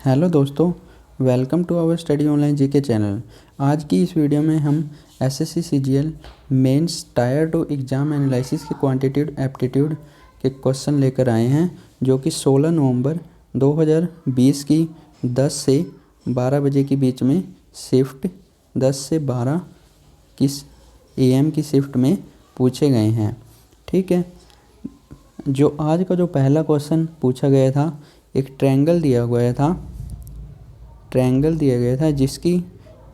Hello दोस्तों, welcome to our study online GK channel. आज की इस वीडियो में हम SSC CGL mains tier 2 exam analysis के क्वांटिटेटिव एप्टीट्यूड के क्वेश्चन लेकर आए हैं, जो कि 16 नवंबर 2020 की 10 से 12 बजे के बीच में शिफ्ट 10 से 12 की AM की शिफ्ट में पूछे गए हैं। ठीक है, जो आज का जो पहला क्वेश्चन पूछा गया था, एक ट्रायंगल दिया गया था जिसकी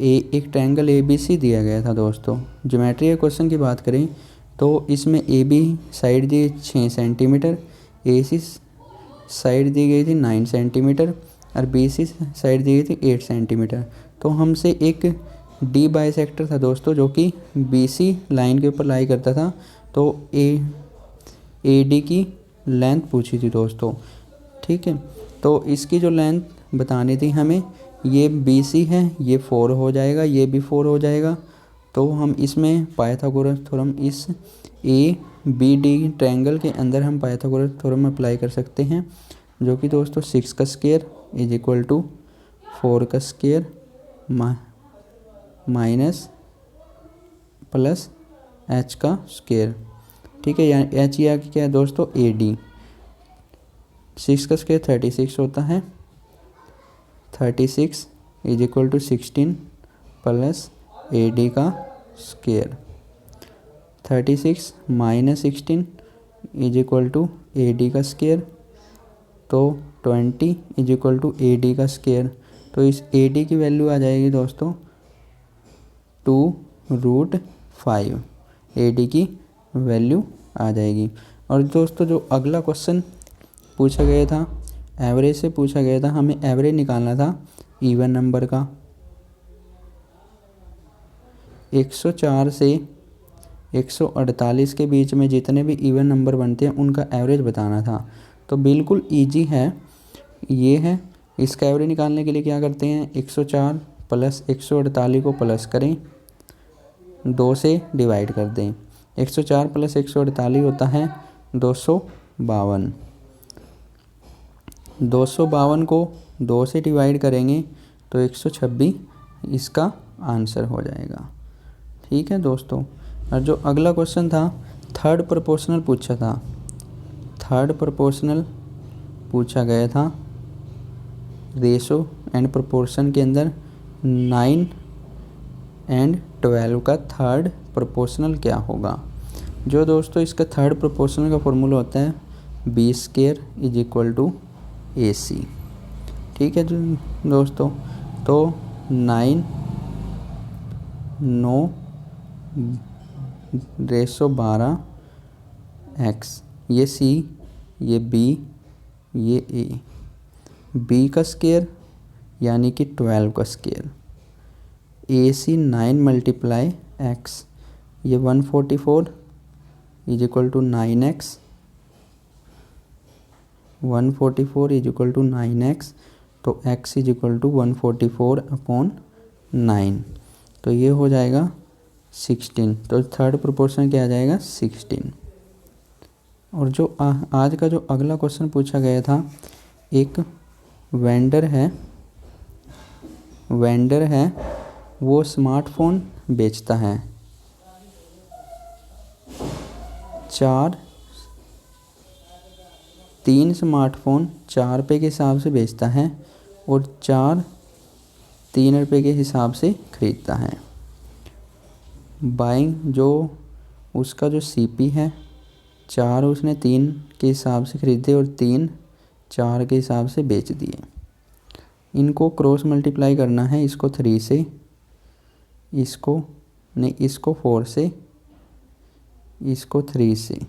एक ट्रायंगल ABC दिया गया था। दोस्तों, ज्योमेट्री के क्वेश्चन की बात करें तो इसमें AB साइड दी 6 सेंटीमीटर, AC साइड दी गई थी 9 सेंटीमीटर और BC साइड दी गई थी 8 सेंटीमीटर। तो हमसे एक D बाइसेक्टर था दोस्तों, जो कि BC लाइन के ऊपर लाई करता था। तो AD की लेंथ पूछी थी दोस्तों। ठीक है, तो इसकी जो लेंथ बतानी थी हमें, ये BC है, ये 4 हो जाएगा, ये भी 4 हो जाएगा। तो हम इसमें पाइथागोरस थ्योरम इस ABD ट्रायंगल के अंदर हम पाइथागोरस थ्योरम अप्लाई कर सकते हैं, जो कि दोस्तों 6 का स्क्वायर इज इक्वल टू 4 का स्क्वायर माइनस प्लस H का स्क्वायर। ठीक है, यहाँ H या क्या है दोस्तों, AD। 6 का स्क्वायर 36 होता है, 36 is equal to 16 plus AD का square. 36 minus 16 is equal to AD का स्क्वायर। तो 20 इज इक्वल टू AD का स्क्वायर। तो इस AD की वैल्यू आ जाएगी दोस्तों 2√5। AD की वैल्यू आ जाएगी। और दोस्तों, जो अगला क्वेश्चन पूछा गया था, एवरेज से पूछा गया था। हमें एवरेज निकालना था इवन नंबर का। 104 से 148 के बीच में जितने भी इवन नंबर बनते हैं उनका एवरेज बताना था। तो बिल्कुल इजी है, ये है। इसका एवरेज निकालने के लिए क्या करते हैं, 104 प्लस 148 को प्लस करें, 2 से डिवाइड कर दें। 104 प्लस 148 होता है 252। 252 को 2 से डिवाइड करेंगे तो 126 इसका आंसर हो जाएगा। ठीक है दोस्तों, और जो अगला क्वेश्चन था, थर्ड प्रोपोर्शनल पूछा था। थर्ड प्रोपोर्शनल पूछा गया था, रेशो एंड प्रोपोर्शन के अंदर 9 एंड 12 का थर्ड प्रोपोर्शनल क्या होगा। जो दोस्तों इसका थर्ड प्रोपोर्शनल का फॉर्मूला होता है B² is equal to AC। ठीक है दोस्तों, तो 9/12 X, ये C, ये B, ये A। B का स्क्वायर यानी कि 12 का स्क्वायर। AC 9 मल्टीप्लाई X, ये 144 is equal to 9X। 144 is equal to 9X, तो X इज इक्वल टू 144/9। तो ये हो जाएगा 16। तो थर्ड प्रोपोर्शन क्या आ जाएगा, 16। और जो आज का जो अगला क्वेश्चन पूछा गया था, एक वेंडर है, वो स्मार्टफोन बेचता है। 3 स्मार्टफोन 4 रुपये के हिसाब से बेचता है और 4 3 रुपये के हिसाब से खरीदता है। बाइंग जो उसका जो CP है, 4 उसने 3 के हिसाब से खरीदे और 3 4 के हिसाब से बेच दिए। इनको क्रॉस मल्टीप्लाई करना है, इसको 3 से, इसको 4 से, इसको 3 से।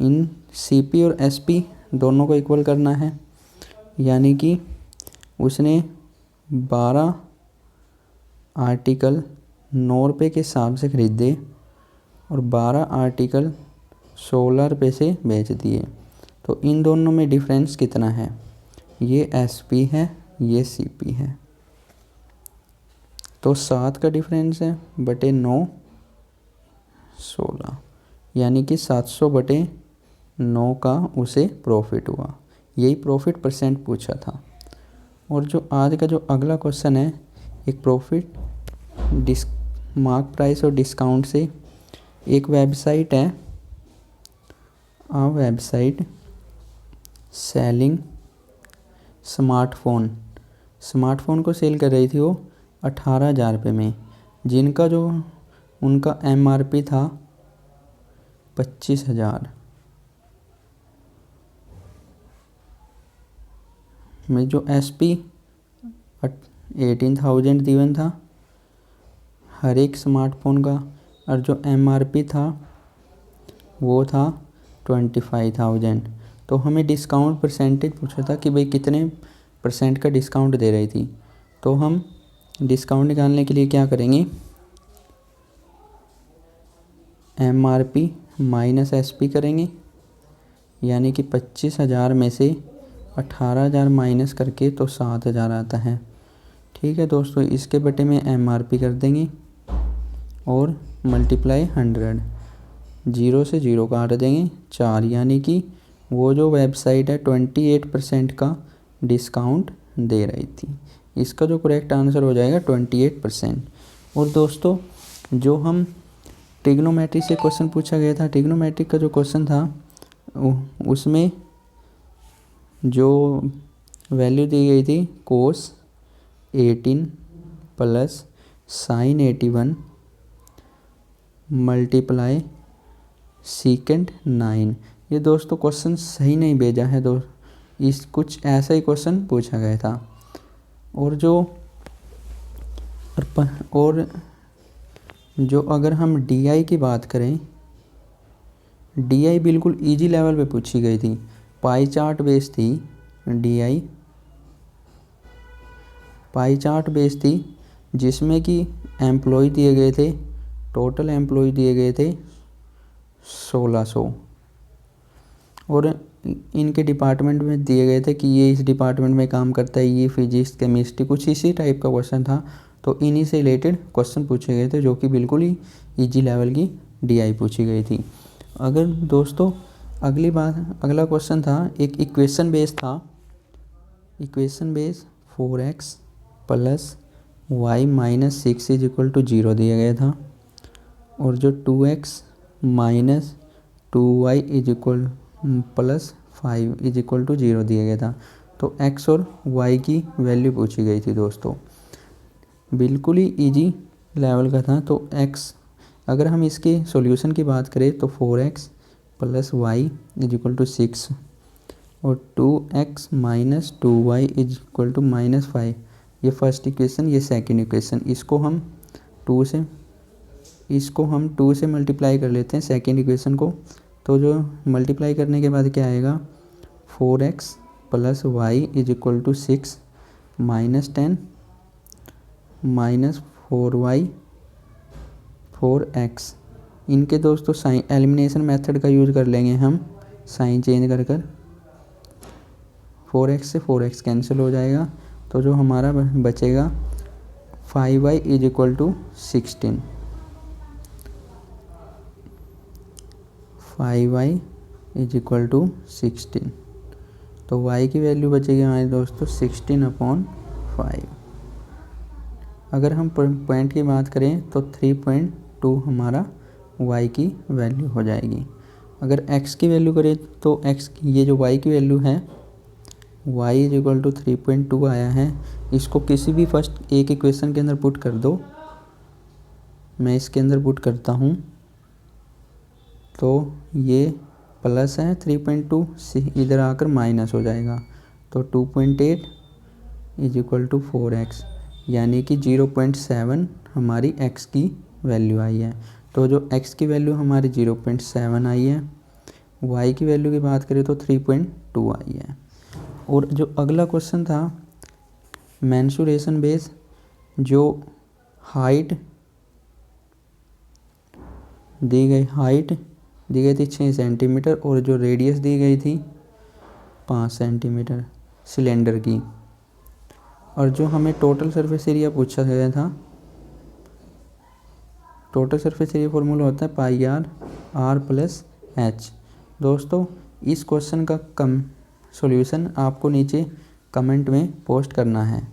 इन CP और SP दोनों को इक्वल करना है, यानी कि उसने 12 आर्टिकल 9 रुपये के हिसाब से खरीदे और 12 आर्टिकल 16 रुपये से बेच दिए। तो इन दोनों में डिफरेंस कितना है, ये SP है, ये CP है। तो 7 का डिफरेंस है बटे 9 16, यानी कि 700/9 का उसे प्रॉफिट हुआ। यही प्रॉफिट परसेंट पूछा था। और जो आज का जो अगला क्वेश्चन है, एक प्रॉफिट मार्क प्राइस और डिस्काउंट से एक वेबसाइट है, आ वेबसाइट सेलिंग स्मार्टफोन को सेल कर रही थी वो 18,000 रुपये में, जिनका जो उनका MRP था 25,000 में, जो SP 18,000 दिवन था हर एक स्मार्टफोन का, और जो MRP था वो था 25,000। तो हमें डिस्काउंट परसेंटेज पूछा था कि भाई कितने % का डिस्काउंट दे रही थी। तो हम डिस्काउंट निकालने के लिए क्या करेंगे, MRP माइनस SP करेंगे, यानी कि 25,000 में से 18,000 माइनस करके तो 7,000 आता है। ठीक है दोस्तों, इसके बटे में MRP कर देंगे और मल्टीप्लाई 100, 0 से 0 काट देंगे 4, यानी कि वो जो वेबसाइट है 28% का डिस्काउंट दे रही थी। इसका जो करेक्ट आंसर हो जाएगा 28%। और दोस्तों, जो हम ट्रिग्नोमेट्री से क्वेश्चन पूछा गया था, ट्रिग्नोमेट्री का जो क्वेश्चन था उसमें जो वैल्यू दी गई थी cos 18 plus sin 81 multiply second 9। ये दोस्तों क्वेश्चन सही नहीं भेजा है इस कुछ ऐसा ही क्वेश्चन पूछा गया था। और जो अगर हम DI की बात करें, DI बिल्कुल इजी लेवल पे पूछी गई थी, पाई चार्ट बेस थी DI, पाई चार्ट बेस थी, जिसमें कि एम्प्लॉय दिए गए थे, टोटल एम्प्लॉय दिए गए थे 1600, और इनके डिपार्टमेंट में दिए गए थे कि ये इस डिपार्टमेंट में काम करता है, ये फिजिक्स केमिस्ट्री, कुछ इसी टाइप का क्वेश्चन था। तो इन्हीं से रिलेटेड क्वेश्चन पूछे गए थे, जो कि बिल्कुल ही इजी लेवल की DI पूछी गई थी। अगर दोस्तों अगला क्वेश्चन था, एक इक्वेशन बेस था, equation base 4x plus y minus 6 is equal to 0 दिया गया था, और जो 2x minus 2y is equal plus 5 is equal to 0 दिया गया था। तो x और y की वैल्यू पूछी गई थी दोस्तों, बिल्कुल ही इजी लेवल का था। तो x, अगर हम इसके सॉल्यूशन की बात करें तो 4x plus y is equal to 6 और 2x minus 2y is equal to -5, ये फर्स्ट इक्वेशन, ये सेकंड इक्वेशन। इसको हम 2 से मल्टीप्लाई कर लेते हैं सेकंड इक्वेशन को। तो जो मल्टीप्लाई करने के बाद क्या आएगा, 4x plus y is equal to 6 minus 10 minus 4y 4x। इनके दोस्तों साइन एलिमिनेशन मेथड का यूज़ कर लेंगे हम, साइन चेंज कर 4x से 4x कैंसिल हो जाएगा। तो जो हमारा बचेगा 5y is equal to 16, 5y is equal to 16। तो y की वैल्यू बचेगी हमारे दोस्तों 16/5। अगर हम पॉइंट की बात करें तो 3.2 हमारा y की वैल्यू हो जाएगी। अगर x की वैल्यू करें तो x, ये जो y की वैल्यू है y इज इक्वल टू 3.2 आया है, इसको किसी भी फर्स्ट एक इक्वेशन के अंदर पुट कर दो। मैं इसके अंदर पुट करता हूँ तो ये प्लस है 3.2 से इधर आकर माइनस हो जाएगा। तो 2.8 इज इक्वल टू 4x, यानी कि 0.7 हमारी x की वैल्यू आई है। तो जो x की वैल्यू हमारी 0.7 आई है, y की वैल्यू की बात करें तो 3.2 आई है। और जो अगला क्वेश्चन था मेंसुरेशन बेस, जो हाइट दी गई थी 6 सेंटीमीटर और जो रेडियस दी गई थी 5 सेंटीमीटर सिलेंडर की, और जो हमें टोटल सरफेस एरिया पूछा गया था, टोटल सरफेस एरिया फॉर्मूला होता है पाई आर प्लस एच। दोस्तों इस क्वेश्चन का सॉल्यूशन आपको नीचे कमेंट में पोस्ट करना है।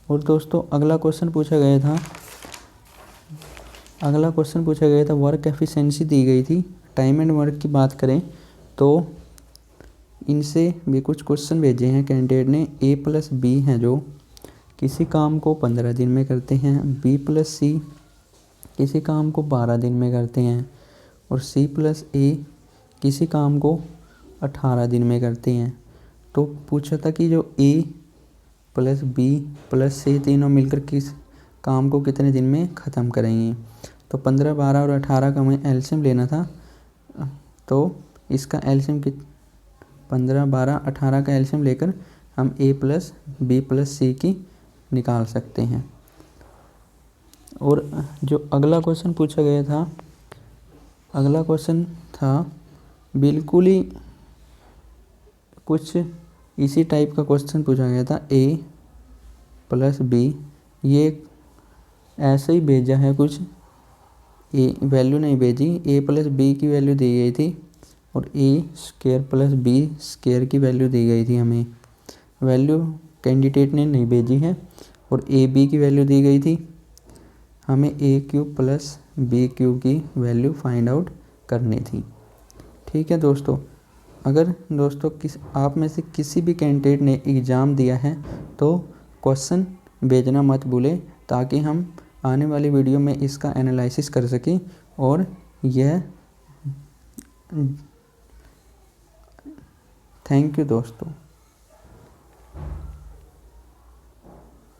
और दोस्तों अगला क्वेश्चन पूछा गया था वर्क एफिशिएंसी दी गई थी। टाइम एंड वर्क की बात करें तो इनसे भी कुछ क्वेश्चन भेजे हैं कैंडिडेट ने। A+B हैं जो किसी काम को 15 दिन में करते हैं, B+C किसी काम को 12 दिन में करते हैं और C+A किसी काम को 18 दिन में करते हैं। तो पूछा था कि जो A+B+C तीनों मिलकर किस काम को कितने दिन में ख़त्म करेंगे। तो 15, 12 और 18 का हमें एलसीएम लेना था। तो इसका एलसीएम 15, 12, 18 का एलसीएम लेकर हम A+B+C की निकाल सकते हैं। और जो अगला क्वेश्चन पूछा गया था, अगला क्वेश्चन था बिल्कुल ही कुछ इसी टाइप का क्वेश्चन पूछा गया था। A+B ये ऐसे ही भेजा है, कुछ वैल्यू नहीं भेजी। A+B की वैल्यू दी गई थी और A² + B² की वैल्यू दी गई थी। हमें वैल्यू कैंडिडेट ने नहीं भेजी है और AB की वैल्यू दी गई थी। हमें A³ + B³ की वैल्यू फाइंड आउट करनी थी। ठीक है दोस्तों, अगर दोस्तों आप में से किसी भी कैंडिडेट ने एग्ज़ाम दिया है तो क्वेश्चन भेजना मत भूलें, ताकि हम आने वाली वीडियो में इसका एनालिसिस कर सकें। और यह थैंक यू दोस्तों।